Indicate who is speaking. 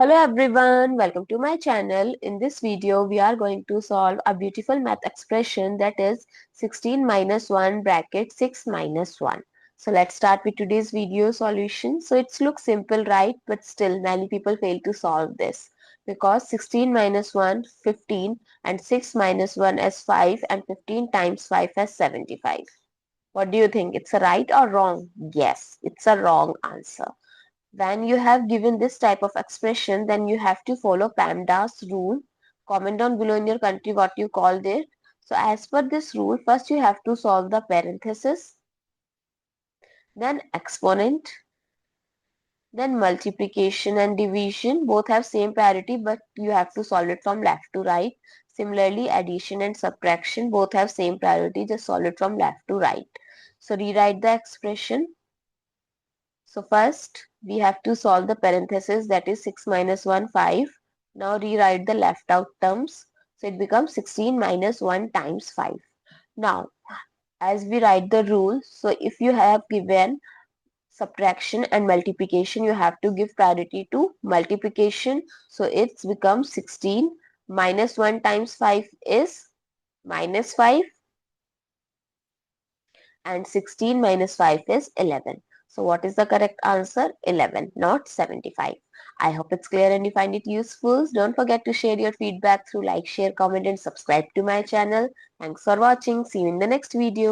Speaker 1: Hello everyone, welcome to my channel. In this video, we are going to solve a beautiful math expression that is 16 minus 1 bracket 6 minus 1. So let's start with today's video solution. So it looks simple, right? But still many people fail to solve this because 16 minus 1, 15 and 6 minus 1 is 5 and 15 times 5 is 75. What do you think? It's a right or wrong? Yes, it's a wrong answer. When you have given this type of expression, then you have to follow PEMDAS rule. Comment down below in your country what you called it. So as per this rule, first you have to solve the parenthesis, then exponent, then multiplication and division. Both have same priority, but you have to solve it from left to right. Similarly, addition and subtraction both have same priority, just solve it from left to right. So rewrite the expression. So first we have to solve the parenthesis, that is 6 minus 1, 5. Now rewrite the left out terms. So it becomes 16 minus 1 times 5. Now as we write the rule, so if you have given subtraction and multiplication, you have to give priority to multiplication. So it's becomes 16 minus 1 times 5 is minus 5 and 16 minus 5 is 11. So what is the correct answer? 11, not 75. I hope it's clear and you find it useful. Don't forget to share your feedback through like, share, comment and subscribe to my channel. Thanks for watching. See you in the next video.